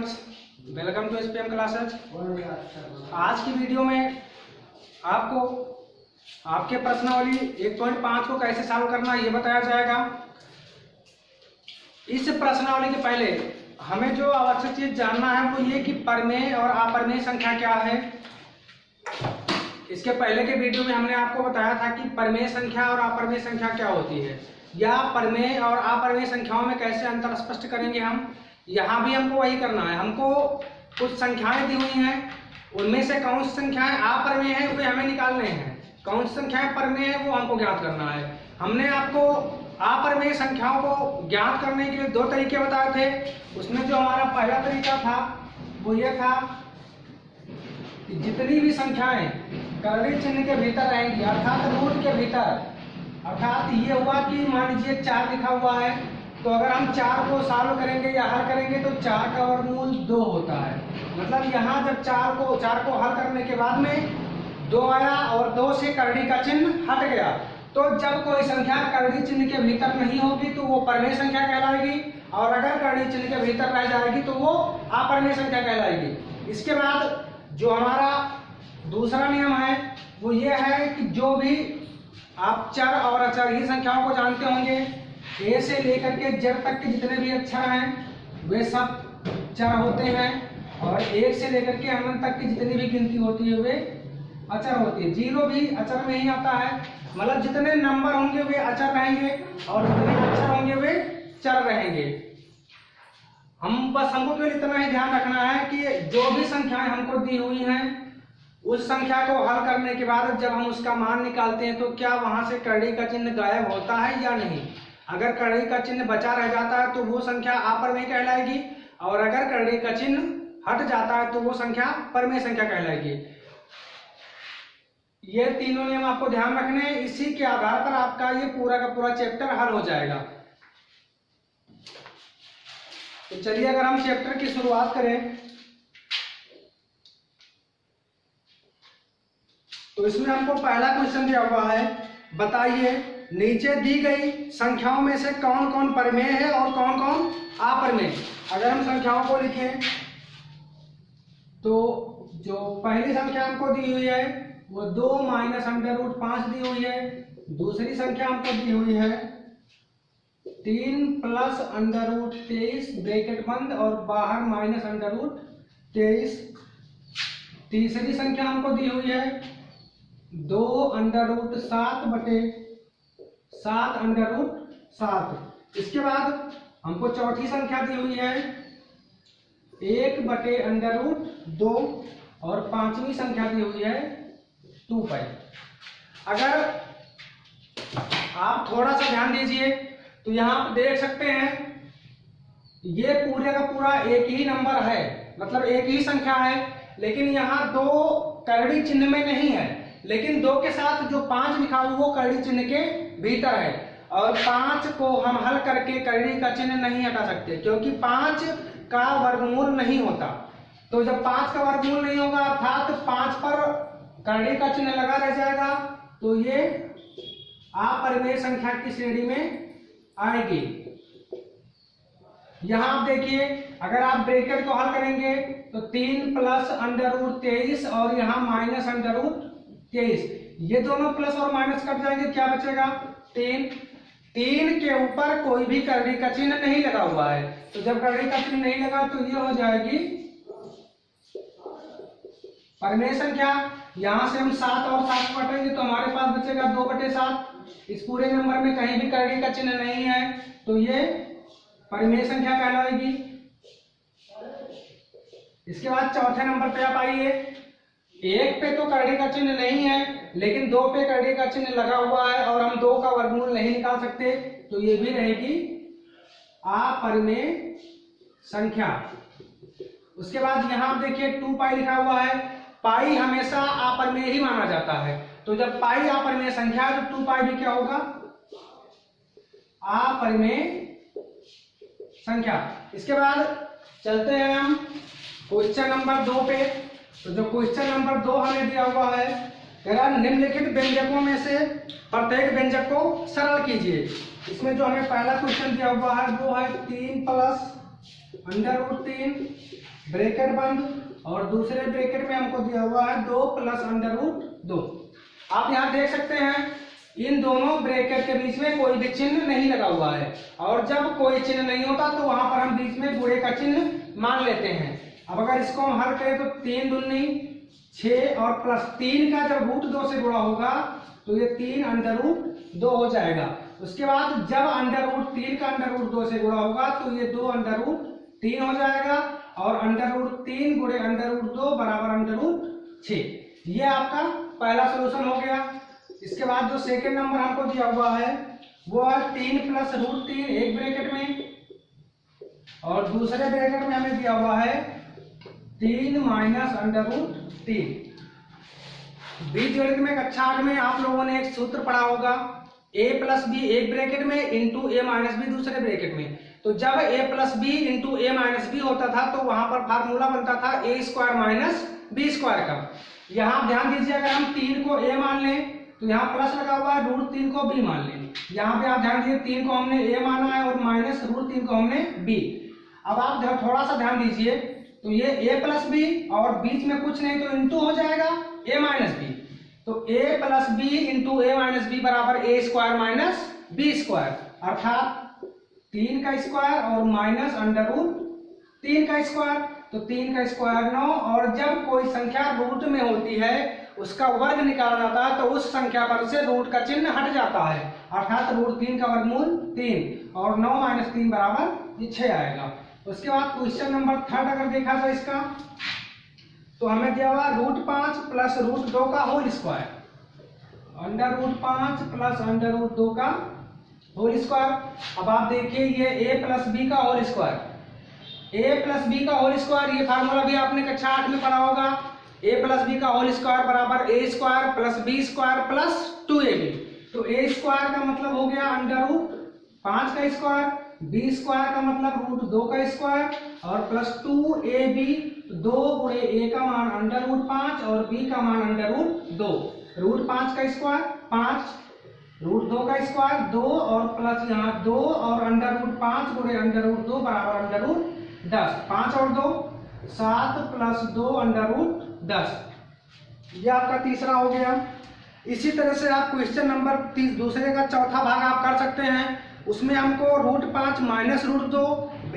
Students, welcome to SPM classes. आज की video में आपको आपके प्रश्नावली 1.5 को कैसे सॉल्व करना ये बताया जाएगा। इस प्रश्नावली के पहले हमें जो आवश्यक चीज जानना है वो ये कि परिमेय और अपरिमेय संख्या क्या है। इसके पहले के वीडियो में हमने आपको बताया था कि परिमेय संख्या और अपरिमेय संख्या क्या होती है, या परिमेय और अपरिमेय संख्याओं में कैसे अंतर स्पष्ट करेंगे हम। यहाँ भी हमको वही करना है। हमको कुछ संख्याएं दी हुई हैं, उनमें से कौन सी संख्याएं अपरिमेय है वे हमें निकालने हैं, कौन सी संख्याएं परिमेय है वो हमको ज्ञात करना है। हमने आपको अपरिमेय संख्याओं को ज्ञात करने के लिए दो तरीके बताए थे। उसमें जो हमारा पहला तरीका था वो ये था कि जितनी भी संख्याएं करड़ी चिन्ह के भीतर रहेंगी, अर्थात रूट के भीतर, अर्थात ये हुआ कि मान लीजिए 4 लिखा हुआ है, तो अगर हम 4 को सॉल्व करेंगे या हल करेंगे तो 4 का वर्गमूल 2 होता है। मतलब यहाँ जब 4 को हल करने के बाद में 2 आया और 2 से करड़ी का चिन्ह हट गया, तो जब कोई संख्या करड़ी चिन्ह के भीतर नहीं होगी तो वो परिमेय संख्या कहलाएगी, और अगर करड़ी चिन्ह के भीतर रह जाएगी तो वो अपरिमेय संख्या कहलाएगी। इसके बाद जो हमारा दूसरा नियम है वो ये है कि जो भी आप चर और अचर ही संख्याओं को जानते होंगे, ए से लेकर के जेड तक के जितने भी अक्षर हैं वे सब चर होते हैं, और 1 से लेकर के अनंत तक की जितनी भी गिनती होती है वे अचर होती है। 0 भी अचर में ही आता है। मतलब जितने नंबर होंगे वे अचर रहेंगे और जितने अक्षर होंगे वे चर रहेंगे। हमको केवल इतना ही ध्यान रखना है कि जो भी संख्याएं हमको दी हुई हैं उस संख्या को हल करने के बाद जब हम उसका मान निकालते हैं तो क्या वहां से करड़ी का चिन्ह गायब होता है या नहीं। अगर करड़ी का चिन्ह बचा रह जाता है तो वो संख्या अपरिमेय कहलाएगी, और अगर करड़ी का चिन्ह हट जाता है तो वो संख्या परिमेय संख्या कहलाएगी। ये तीनों नियम आपको ध्यान रखने हैं। इसी के आधार पर आपका ये पूरा का पूरा चैप्टर हल हो जाएगा। तो चलिए अगर हम चैप्टर की शुरुआत करें तो इसमें हमको पहला क्वेश्चन दिया हुआ है, बताइए नीचे दी गई संख्याओं में से कौन कौन परिमेय है और कौन कौन अपरिमेय। अगर हम संख्याओं को लिखें तो जो पहली संख्या हमको दी हुई है वो 2 - √5 दी हुई है। दूसरी संख्या हमको दी हुई है 3 + √23 ब्रैकेट बंद और बाहर -√23। तीसरी संख्या हमको दी हुई है 2 √7/7 इसके बाद हमको चौथी संख्या दी हुई है 1/√2 और पांचवी संख्या दी हुई है 2π। अगर आप थोड़ा सा ध्यान दीजिए तो यहाँ आप देख सकते हैं ये पूरे का पूरा एक ही नंबर है, मतलब एक ही संख्या है, लेकिन यहाँ 2 करड़ी चिन्ह में नहीं है, लेकिन 2 के साथ जो 5 लिखा हुआ वो करड़ी चिन्ह के भीतर है, और 5 को हम हल करके करड़ी का चिन्ह नहीं हटा सकते क्योंकि 5 का वर्गमूल नहीं होता। तो जब 5 का वर्गमूल नहीं होगा अर्थात 5 पर करड़ी का चिन्ह लगा रह जाएगा, तो ये अपरिमेय संख्या की श्रेणी में आएगी। यहां आप देखिए अगर आप ब्रैकेट को हल करेंगे तो 3 + √23 और यहाँ -√23, ये दोनों प्लस और माइनस कट जाएंगे, क्या बचेगा 3। 3 के ऊपर कोई भी करड़ी का चिन्ह नहीं लगा हुआ है, तो जब करड़ी का चिन्ह नहीं लगा तो ये हो जाएगी परिमेय संख्या। यहां से हम 7 और 7 काटेंगे तो हमारे पास बचेगा 2/7। इस पूरे नंबर में कहीं भी करड़ी का चिन्ह नहीं है तो ये परिमेय संख्या कहलाएगी। इसके बाद चौथे नंबर पे आप आइए, 1 पे तो करड़ी का चिन्ह नहीं है लेकिन 2 पे करड़ी का चिन्ह लगा हुआ है और हम 2 का वर्गमूल नहीं निकाल सकते, तो ये भी रहेगी अपरिमेय संख्या। उसके बाद यहाँ आप देखिए 2π लिखा हुआ है। पाई हमेशा अपरिमेय ही माना जाता है, तो जब पाई अपरिमेय संख्या है तो 2π भी क्या होगा अपरिमेय संख्या। इसके बाद चलते हैं हम क्वेश्चन नंबर 2 पे। तो जो क्वेश्चन नंबर 2 हमें दिया हुआ है, कह रहा निम्नलिखित व्यंजकों में से प्रत्येक व्यंजक को सरल कीजिए। इसमें जो हमें पहला क्वेश्चन दिया हुआ है वो है 3 + √3 ब्रैकेट बंद, और दूसरे ब्रैकेट में हमको दिया हुआ है 2 प्लस अंडर रूट 2। आप यहाँ देख सकते हैं इन दोनों ब्रैकेट के बीच में कोई भी चिन्ह नहीं लगा हुआ है, और जब कोई चिन्ह नहीं होता तो वहां पर हम बीच में गुणे का चिन्ह मान लेते हैं। अब अगर इसको हम हल करें तो 3 दूनी 6 और प्लस 3 का जब रूट 2 से गुणा होगा तो ये 3 अंडर रूट 2 हो जाएगा। उसके बाद जब अंडर रूट 3 का अंडर रूट 2 से गुणा होगा तो ये 2 अंडर रूट 3 हो जाएगा, और अंडर रूट 3 गुणे अंडर रूट 2 बराबर अंडर रूट 6। ये आपका पहला सोल्यूशन हो गया। इसके बाद जो सेकेंड नंबर हमको दिया हुआ है वो है 3 प्लस रूट 3 एक ब्रैकेट में, और दूसरे ब्रैकेट में हमें दिया हुआ है 3 माइनस अंडर रूट 3। बीजगणित में कक्षा 8 में आप लोगों ने एक सूत्र पढ़ा होगा, a प्लस बी एक ब्रैकेट में इंटू ए माइनस बी दूसरे ब्रैकेट में। तो जब a plus B into A minus B होता था तो वहां पर फार्मूला बनता था A square minus B square का। यहाँ ध्यान दीजिए, अगर हम 3 को a मान लें तो यहाँ प्लस लगा हुआ है, रूट 3 को b मान लें। यहाँ पे आप ध्यान दीजिए 3 को हमने a माना है और माइनस रूट 3 को हमने b। अब आप थोड़ा सा ध्यान दीजिए, तो ये a प्लस बी और बीच में कुछ नहीं तो इंटू हो जाएगा a माइनस बी। तो a plus B into A minus B बराबर ए स्क्वायर माइनस बी स्क्वायर, अर्थात 3 का स्क्वायर और माइनस अंडर रूट 3 का स्क्वायर। तो 3 का स्क्वायर 9, और जब कोई संख्या रूट में होती है उसका वर्ग निकाला जाता है तो उस संख्या पर से रूट का चिन्ह हट जाता है, अर्थात रूट 3 का वर्गमूल 3, और 9 माइनस 3 बराबर 6 आएगा। उसके बाद क्वेश्चन नंबर 3 अगर देखा जाए इसका, तो हमें दिया हुआ रूट 5 प्लस रूट 2 का whole square, under root 5 plus under root 2 का होल स्क्वायर। अब आप देखिए ये a प्लस बी का whole square, a plus B का होल स्क्वायर, ये फार्मूला भी आपने कक्षा 8 में पढ़ा होगा। a प्लस बी का होल स्क्वायर बराबर a square plus B square plus 2ab। तो a स्क्वायर का मतलब हो गया अंडर रूट 5 का स्क्वायर, b स्क्वायर का मतलब रूट 2 का स्क्वायर, और प्लस 2ab। 2 गुणे a का मान अंडर रूट 5 और b का मान अंडर रूट 2। रूट 5 का स्क्वायर 5, रूट 2 का स्क्वायर 2, और प्लस यहाँ 2 और अंडर रूट 5 गुणे अंडर रूट 2 बराबर अंडर रूट 10। 5 और 2 7 प्लस 2 अंडर रूट 10। ये आपका तीसरा हो गया। इसी तरह से आप क्वेश्चन नंबर दूसरे का चौथा भाग आप कर सकते हैं। उसमें हमको रूट 5 माइनस रूट 2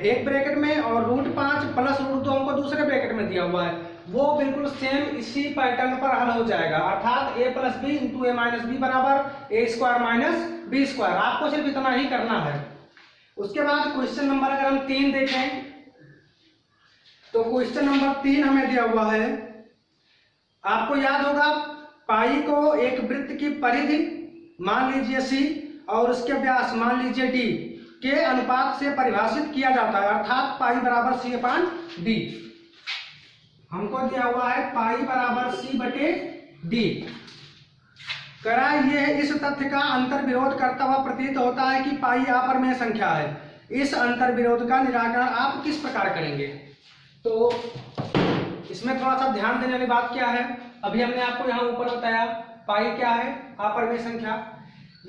एक ब्रैकेट में और रूट 5 प्लस रूट 2 हमको दूसरे ब्रैकेट में दिया हुआ है। वो बिल्कुल सेम इसी पैटर्न पर हल हो जाएगा, अर्थात a plus B into A minus B बराबर ए स्क्वायर माइनस बी स्क्वायर। आपको सिर्फ इतना ही करना है। उसके बाद क्वेश्चन नंबर अगर हम 3 देखें तो क्वेश्चन नंबर 3 हमें दिया हुआ है, आपको याद होगा पाई को एक वृत्त की परिधि मान लीजिए c और उसके व्यास मान लीजिए d के अनुपात से परिभाषित किया जाता है, अर्थात पाई बराबर c अपान d। हमको दिया हुआ है पाई बराबर c बटे d। करा ये इस तथ्य का अंतर विरोध करता हुआ प्रतीत होता है कि पाई अपरिमेय संख्या है। इस अंतर विरोध का निराकरण आप किस प्रकार करेंगे? तो इसमें थोड़ा सा ध्यान देने वाली बात क्या है, अभी हमने आपको यहाँ ऊपर बताया पाई क्या है, अपरिमेय संख्या।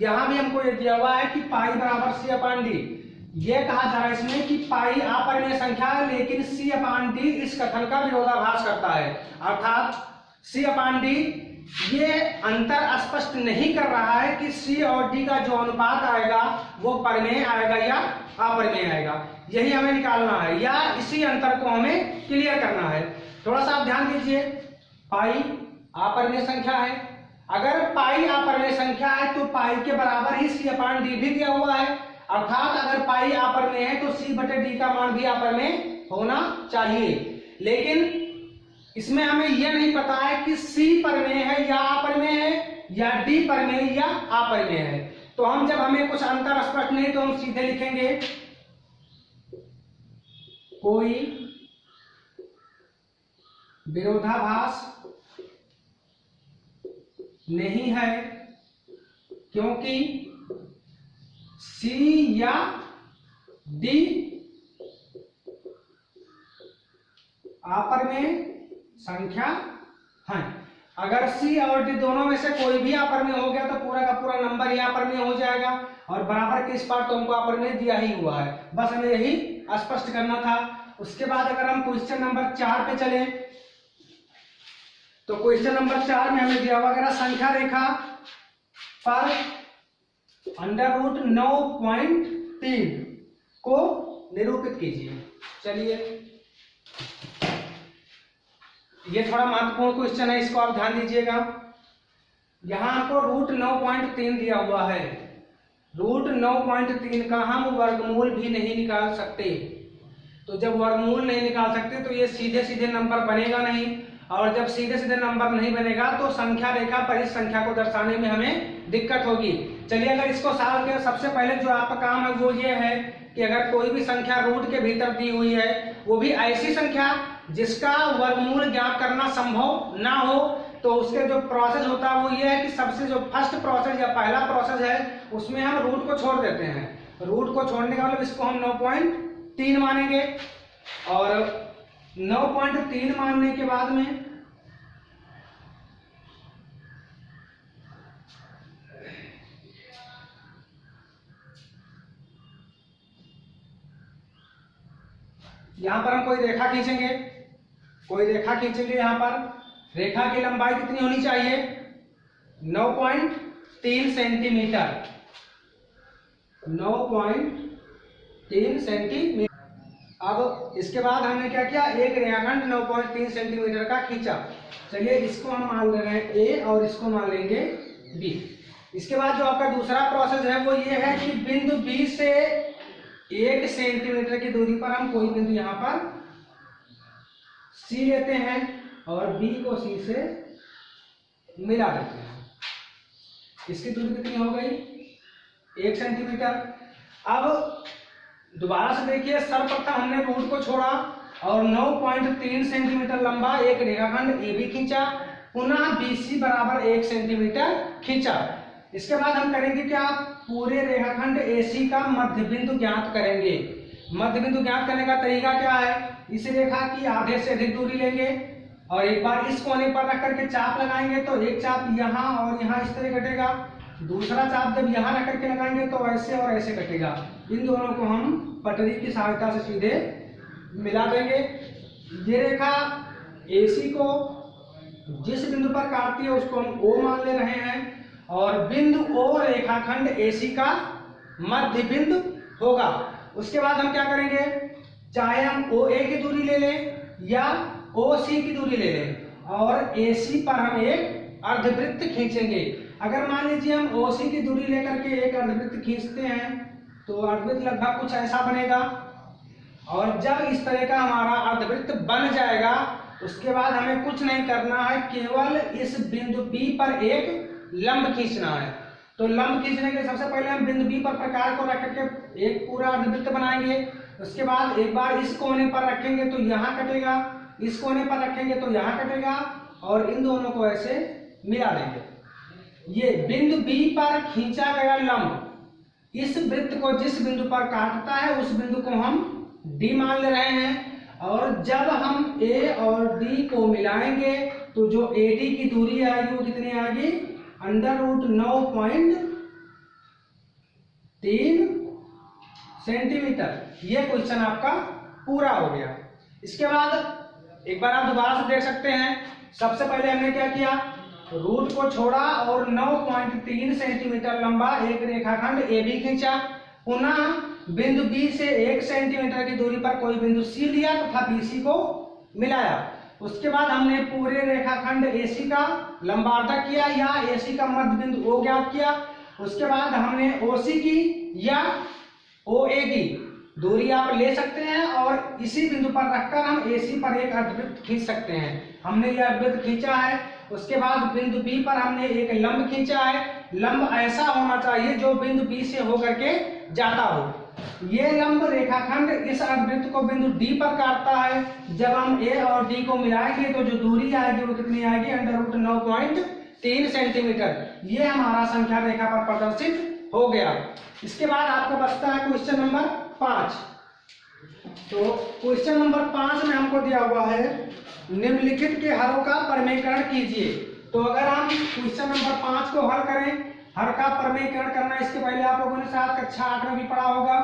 यहाँ भी हमको ये दिया हुआ है कि पाई बराबर c अपान d। ये कहा जा रहा है इसमें कि पाई अपरिमेय संख्या है लेकिन c अपान d इस कथन का विरोधाभास करता है, अर्थात c अपान d ये अंतर स्पष्ट नहीं कर रहा है कि c और d का जो अनुपात आएगा वो परिमेय आएगा या अपरिमेय आएगा। यही हमें निकालना है या इसी अंतर को हमें क्लियर करना है। थोड़ा सा आप ध्यान दीजिए, पाई अपरिमेय संख्या है। अगर पाई अपरिमेय संख्या है तो पाई के बराबर ही c अपान d भी दिया हुआ है, अर्थात अगर पाई अपरिमेय है तो c बटे d का मान भी अपरिमेय होना चाहिए। लेकिन इसमें हमें यह नहीं पता है कि c परिमेय है या अपरिमेय है या d परिमेय या अपरिमेय है। तो हम जब हमें कुछ अंतर स्पष्ट नहीं तो हम सीधे लिखेंगे कोई विरोधाभास नहीं है क्योंकि c या d अपरिमेय संख्या है। अगर c और d दोनों में से कोई भी अपरिमेय हो गया तो पूरा का पूरा नंबर ही अपरिमेय हो जाएगा, और बराबर के इस पार तो हमको अपरिमेय दिया ही हुआ है। बस हमें यही स्पष्ट करना था। उसके बाद अगर हम क्वेश्चन नंबर 4 पे चले तो क्वेश्चन नंबर 4 में हमें दिया हुआ अगर संख्या रेखा पर अंडर रूट 9.3 को निरूपित कीजिए। चलिए, ये थोड़ा महत्वपूर्ण क्वेश्चन है, इसको आप ध्यान दीजिएगा। यहां आपको रूट 9.3 दिया हुआ है। रूट 9.3 का हम वर्गमूल भी नहीं निकाल सकते। तो जब वर्गमूल नहीं निकाल सकते तो ये सीधे सीधे नंबर बनेगा नहीं, और जब सीधे सीधे नंबर नहीं बनेगा तो संख्या रेखा पर इस संख्या को दर्शाने में हमें दिक्कत होगी। चलिए, अगर इसको सॉल्व के सबसे पहले जो आपका काम है वो ये है कि अगर कोई भी संख्या रूट के भीतर दी हुई है, वो भी ऐसी संख्या जिसका वर्गमूल ज्ञात करना संभव ना हो, तो उसके जो प्रोसेस होता है वो ये है कि सबसे जो फर्स्ट प्रोसेस या पहला प्रोसेस है उसमें हम रूट को छोड़ देते हैं। रूट को छोड़ने का मतलब इसको हम 9.3 मानेंगे, और 9.3 मानने के बाद में यहां पर हम कोई रेखा खींचेंगे। यहां पर रेखा की लंबाई कितनी होनी चाहिए? 9.3 सेंटीमीटर। 9.3 सेंटीमीटर। अब इसके बाद हमने क्या किया, एक रेखाखंड 9.3 सेंटीमीटर का खींचा। चलिए, इसको हम मान ले रहे हैं ए और इसको मान लेंगे बी। इसके बाद जो आपका दूसरा प्रोसेस है वो ये है कि बिंदु बी से 1 सेंटीमीटर की दूरी पर हम कोई बिंदु यहाँ पर सी लेते हैं और बी को सी से मिला देते हैं। इसकी दूरी कितनी हो गई? 1 सेंटीमीटर। अब दोबारा से देखिए, सर्वप्रथम हमने रूट को छोड़ा और 9.3 सेंटीमीटर लंबा एक रेखाखंड ए बी खींचा, पुनः BC बराबर 1 सेंटीमीटर खींचा। इसके बाद हम करेंगे क्या, पूरे रेखाखंड AC का मध्य बिंदु ज्ञात करेंगे। मध्य बिंदु ज्ञात करने का तरीका क्या है, इस रेखा की आधे से अधिक दूरी लेंगे और एक बार इस कोने पर रख करके चाप लगाएंगे, तो एक चाप यहाँ और यहाँ इस तरह कटेगा, दूसरा चाप जब यहाँ रख करके लगाएंगे तो ऐसे और ऐसे कटेगा। इन दोनों को हम पटरी की सहायता से सीधे मिला देंगे। ये रेखा AC को जिस बिंदु पर काटती है उसको हम O मान ले रहे हैं, और बिंदु O रेखाखंड AC का मध्य बिंदु होगा। उसके बाद हम क्या करेंगे, चाहे हम OA की दूरी ले लें या OC की दूरी ले लें, और AC पर हम एक अर्धवृत्त खींचेंगे। अगर मान लीजिए हम OC की दूरी लेकर के एक अर्धवृत्त खींचते हैं तो अर्धवृत्त लगभग कुछ ऐसा बनेगा, और जब इस तरह का हमारा अर्धवृत्त बन जाएगा उसके बाद हमें कुछ नहीं करना है, केवल इस बिंदु B पर एक लंब खींचना है। तो लंब खींचने के लिए सबसे पहले हम बिंदु B पर प्रकार को रख करके एक पूरा अर्धवृत्त बनाएंगे। उसके बाद एक बार इस कोने पर रखेंगे तो यहाँ कटेगा, इस कोने पर रखेंगे तो यहाँ कटेगा, और इन दोनों को ऐसे मिला देंगे। ये बिंदु B पर खींचा गया लंब इस वृत्त को जिस बिंदु पर काटता है उस बिंदु को हम D मान ले रहे हैं, और जब हम A और D को मिलाएंगे तो जो AD की दूरी आएगी वो कितनी आएगी, अंडर रूट 9.3 सेंटीमीटर। ये क्वेश्चन आपका पूरा हो गया। इसके बाद एक बार आप दोबारा से देख सकते हैं, सबसे पहले हमने क्या किया, रूट को छोड़ा और 9.3 सेंटीमीटर लंबा एक रेखाखंड AB खींचा, पुनः बिंदु B से 1 सेंटीमीटर की दूरी पर कोई बिंदु C लिया तथा BC को मिलाया। उसके बाद हमने पूरे रेखाखंड AC का लंबार्धक किया या AC का मध्य बिंदु O ज्ञात किया। उसके बाद हमने OC की या OA की दूरी आप ले सकते हैं और इसी बिंदु पर रखकर हम AC पर एक अर्धवृत्त खींच सकते हैं। हमने यह अर्धवृत्त खींचा है। उसके बाद बिंदु B पर हमने एक लंब खींचा है। लंब ऐसा होना चाहिए जो बिंदु B से होकर के जाता हो। ये लंब रेखाखंड इस अर्धवृत्त को बिंदु D पर काटता है। जब हम A और D को मिलाएंगे तो जो दूरी आएगी वो कितनी आएगी, अंडर रूट 9.3 सेंटीमीटर। ये हमारा संख्या रेखा पर प्रदर्शित हो गया। इसके बाद आपको बचता है क्वेश्चन नंबर 5। तो क्वेश्चन नंबर 5 में हमको दिया हुआ है निम्नलिखित के हरों का प्रमेयकरण कीजिए। तो अगर हम क्वेश्चन नंबर 5 को हल करें, हर का प्रमेयकरण करना इसके पहले आप लोगों ने शायद कक्षा 8 में भी पढ़ा होगा।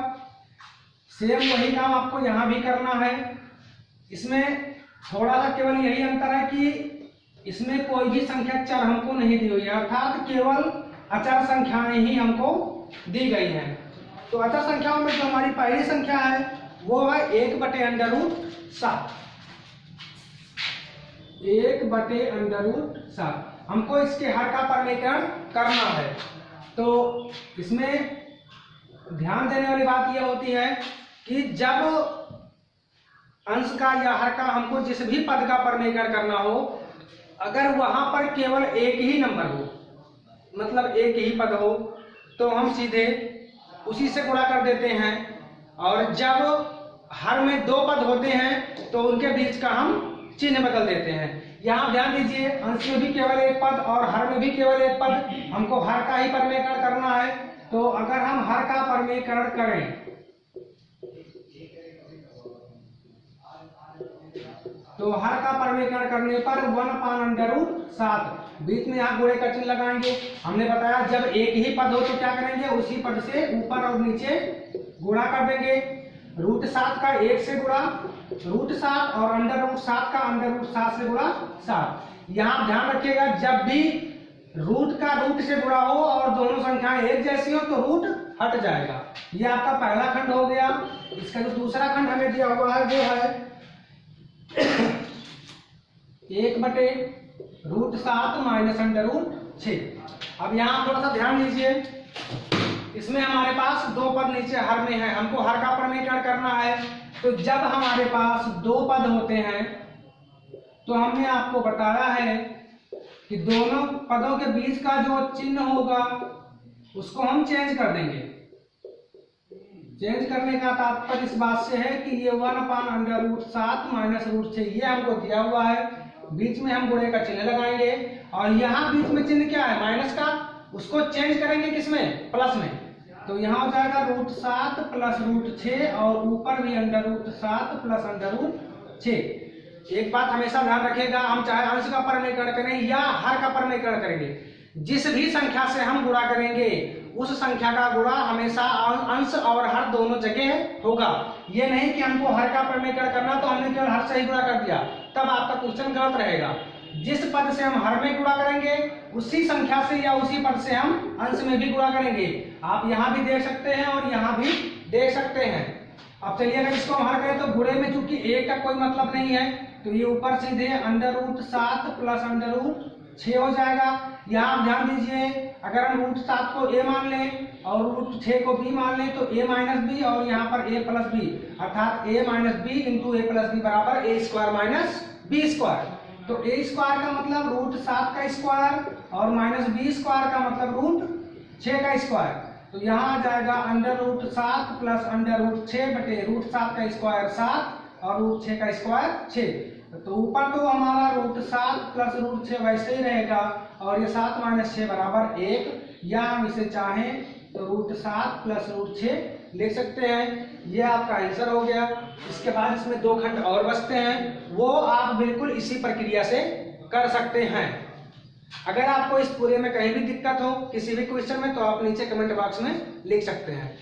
सेम वही काम आपको यहाँ भी करना है। इसमें थोड़ा सा केवल यही अंतर है कि इसमें कोई भी संख्या चर हमको नहीं दी हुई है, अर्थात केवल अचर संख्याएं ही हमको दी गई हैं। तो अचर संख्याओं में जो हमारी पहली संख्या है वो है 1/√7। 1/√7 हमको इसके हर का परमीकरण करना है। तो इसमें ध्यान देने वाली बात यह होती है कि जब अंश का या हर का हमको जिस भी पद का परमीकरण करना हो, अगर वहां पर केवल एक ही नंबर हो, मतलब एक ही पद हो, तो हम सीधे उसी से गुणा कर देते हैं। और जब हर में दो पद होते हैं तो उनके बीच का हम चिन्ह बदल देते हैं। यहाँ ध्यान दीजिए, अंश में भी केवल एक पद और हर में भी केवल एक पद, हमको हर का ही परमीकरण करना है। तो अगर हम हर का परमीकरण करें तो हर का परमीकरण करने पर 1/√7, बीच में यहाँ गुणे का चिन्ह लगाएंगे। हमने बताया जब एक ही पद हो तो क्या करेंगे, उसी पद से ऊपर और नीचे गुणा कर देंगे। √7 का 1 से गुणा √7 और √7 का √7 से गुणा 7। यहाँ ध्यान रखिएगा, जब भी रूट का रूट से गुणा हो और दोनों संख्याएं एक जैसी हो तो रूट हट जाएगा। ये आपका पहला खंड हो गया। इसका जो दूसरा खंड हमें दिया हुआ है वो है 1/√7 - √6। अब यहाँ थोड़ा सा ध्यान दीजिए, इसमें हमारे पास दो पद नीचे हर में है, हमको हर का परमीकरण करना है। तो जब हमारे पास दो पद होते हैं तो हमने आपको बताया है कि दोनों पदों के बीच का जो चिन्ह होगा उसको हम चेंज कर देंगे। चेंज करने का तात्पर्य इस बात से है कि ये 1/√7 - √6 ये हमको दिया हुआ है, बीच में हम गुणे का चिन्ह लगाएंगे और यहाँ बीच में चिन्ह क्या है, माइनस का, उसको चेंज करेंगे किसमें, प्लस में। तो यहाँ हो जाएगा √7 + √6 और ऊपर भी √7 + √6। एक बात हमेशा ध्यान रखिएगा, हम चाहे अंश का परमीकरण करें या हर का परमीकरण करेंगे, जिस भी संख्या से हम गुणा करेंगे उस संख्या का गुणा हमेशा अंश और हर दोनों जगह होगा। ये नहीं कि हमको हर का परमीकरण करना तो हमने केवल हर से ही गुणा कर दिया, तब आपका क्वेश्चन गलत रहेगा। जिस पद से हम हर में गुणा करेंगे उसी संख्या से या उसी पद से हम अंश में भी गुणा करेंगे। आप यहाँ भी देख सकते हैं और यहाँ भी देख सकते हैं। अब चलिए अगर इसको हम हर करें तो गुणे में चूंकि एक का कोई मतलब नहीं है तो ये ऊपर सीधे √7 + √6 हो जाएगा। यहाँ आप ध्यान दीजिए, अगर हम √7 को a मान लें और √6 को b मान लें तो a - b और यहाँ पर a + b, अर्थात a - b × a + b बराबर a² - b²। तो a² का मतलब √7 का स्क्वायर और -b² का मतलब √6 का स्क्वायर। तो यहाँ आ जाएगा √7 + √6 बटे √7 का स्क्वायर 7 और √6 का स्क्वायर 6। तो ऊपर तो हमारा √7 + √6 वैसे ही रहेगा और ये 7 - 6 बराबर 1, या हम इसे चाहें तो √7 + √6 लिख सकते हैं। ये आपका आंसर हो गया। इसके बाद इसमें दो खंड और बचते हैं, वो आप बिल्कुल इसी प्रक्रिया से कर सकते हैं। अगर आपको इस पूरे में कहीं भी दिक्कत हो किसी भी क्वेश्चन में तो आप नीचे कमेंट बॉक्स में लिख सकते हैं।